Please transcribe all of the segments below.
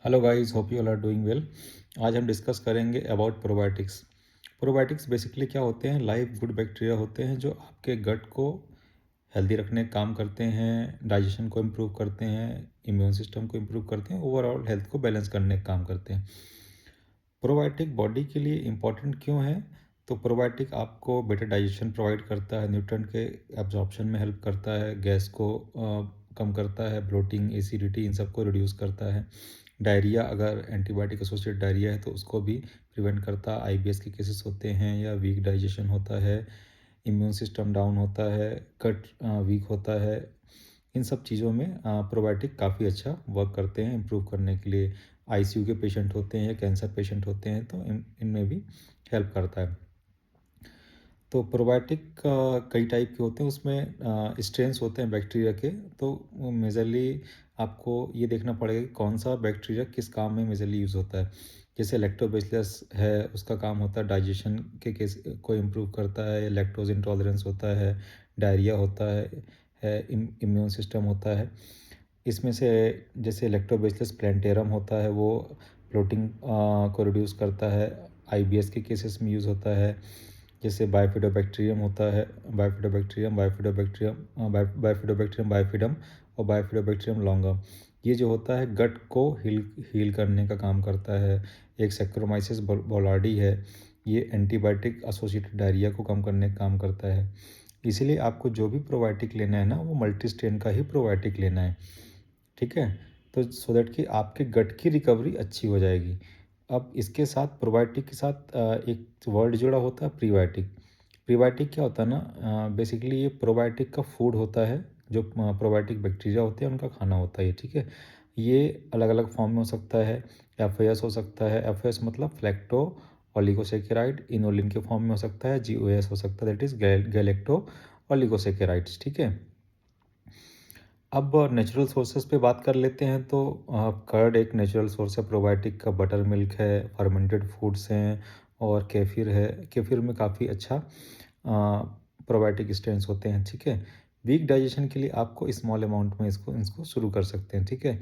Hello guys, hope you all are doing well. आज हम discuss करेंगे अबाउट प्रोबायोटिक्स। प्रोबायोटिक्स बेसिकली क्या होते हैं? लाइव गुड बैक्टीरिया होते हैं जो आपके गट को हेल्दी रखने का काम करते हैं, डाइजेशन को इम्प्रूव करते हैं, इम्यून सिस्टम को इम्प्रूव करते हैं, ओवरऑल हेल्थ को बैलेंस करने का काम करते हैं। प्रोबायोटिक बॉडी के लिए इम्पॉर्टेंट क्यों है? तो प्रोबायोटिक आपको बेटर डाइजेशन प्रोवाइड करता है, न्यूट्रिएंट के एब्जॉर्प्शन में हेल्प करता है, गैस को कम करता है, ब्लोटिंग, एसिडिटी इन सबको रिड्यूस करता है। डायरिया, अगर एंटीबायोटिक एसोसिएट डायरिया है तो उसको भी प्रिवेंट करता है। आईबीएस के केसेस होते हैं या वीक डाइजेशन होता है, इम्यून सिस्टम डाउन होता है, कट वीक होता है, इन सब चीज़ों में प्रोबायोटिक काफ़ी अच्छा वर्क करते हैं इम्प्रूव करने के लिए। आईसीयू के पेशेंट होते हैं या कैंसर पेशेंट होते हैं तो इनमें भी हेल्प करता है। तो प्रोबायोटिक कई टाइप के होते हैं, उसमें स्ट्रेन्स होते हैं बैक्टीरिया के। तो मेजरली आपको ये देखना पड़ेगा कि कौन सा बैक्टीरिया किस काम में मेजरली यूज़ होता है। जैसे लैक्टोबैसिलस है, उसका काम होता है डाइजेशन के केस को इम्प्रूव करता है, लैक्टोज इंटॉलरेंस होता है, डायरिया होता है इम्यून सिस्टम होता है। इसमें से जैसे लैक्टोबैसिलस प्लैंटेरम होता है, वो ब्लोटिंग को रिड्यूस करता है, आईबीएस के केसेस में यूज़ होता है। जैसे बायोफिडोबैक्टीरियम होता है, बायोफिडोबैक्टीरियम बायोफिडम और बायोफिडोबैक्टीरियम लॉन्गम। ये जो होता है गट को हील करने का काम करता है। एक सैक्रोमाइसिस बौलार्डी है, ये एंटीबायोटिक एसोसिएटेड डायरिया को कम करने का काम करता है। इसीलिए आपको जो भी प्रोबायोटिक लेना है ना, वो मल्टी स्ट्रेन का ही प्रोबायोटिक लेना है, ठीक है? तो सो दैट कि आपके गट की रिकवरी अच्छी हो जाएगी। अब इसके साथ प्रोबायोटिक के साथ एक वर्ड जुड़ा होता है प्रीबायोटिक। प्रीबायोटिक क्या होता है ना, बेसिकली ये प्रोबायोटिक का फूड होता है। जो प्रोबायोटिक बैक्टीरिया होते हैं उनका खाना होता है ये, ठीक है? ये अलग अलग फॉर्म में हो सकता है। एफ हो सकता है, एफ मतलब फ्लैक्टो ओलिगोसेकेराइड, इनोलिन के फॉर्म में हो सकता है। GOS हो सकता है, दैट इज गैलेक्टो ओलिगोसेकेराइड्स, ठीक है? अब नेचुरल सोर्सेज पे बात कर लेते हैं तो कर्ड एक नेचुरल सोर्स है प्रोबायोटिक का, बटर मिल्क है, फर्मेंटेड फूड्स हैं और केफिर है। केफिर में काफ़ी अच्छा प्रोबायोटिक स्ट्रेंस होते हैं, ठीक है? वीक डाइजेशन के लिए आपको स्मॉल अमाउंट में इसको इसको शुरू कर सकते हैं, ठीक है?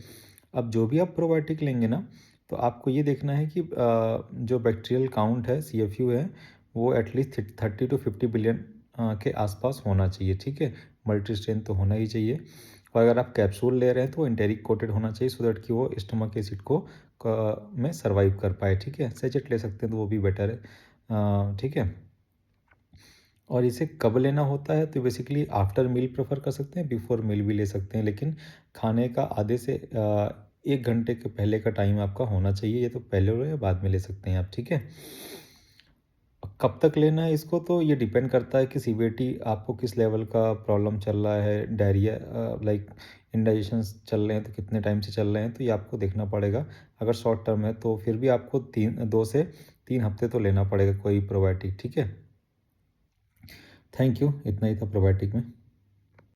अब जो भी आप प्रोबायोटिक लेंगे ना, तो आपको ये देखना है कि जो बैक्टीरियल काउंट है, CFU है, वो एटलीस्ट 30 to 50 बिलियन के आसपास होना चाहिए, ठीक है? मल्टी स्ट्रेन तो होना ही चाहिए। और अगर आप कैप्सूल ले रहे हैं तो वो एंटेरिक कोटेड होना चाहिए, सो दैट कि वो स्टमक एसिड को में सर्वाइव कर पाए, ठीक है? सैचेट ले सकते हैं तो वो भी बेटर है, ठीक है? और इसे कब लेना होता है तो बेसिकली आफ्टर मील प्रेफर कर सकते हैं, बिफोर मील भी ले सकते हैं, लेकिन खाने का आधे से 1 घंटे के पहले का टाइम आपका होना चाहिए। ये तो पहले लो या बाद में ले सकते हैं आप, ठीक है? कब तक लेना है इसको तो ये डिपेंड करता है कि सीवियरिटी आपको किस लेवल का प्रॉब्लम चल रहा है। डायरिया लाइक इंडाइजेशन चल रहे हैं तो कितने टाइम से चल रहे हैं, तो ये आपको देखना पड़ेगा। अगर शॉर्ट टर्म है तो फिर भी आपको 2 से 3 हफ्ते तो लेना पड़ेगा कोई प्रोबायोटिक, ठीक है? थैंक यू, इतना ही था प्रोबायोटिक में।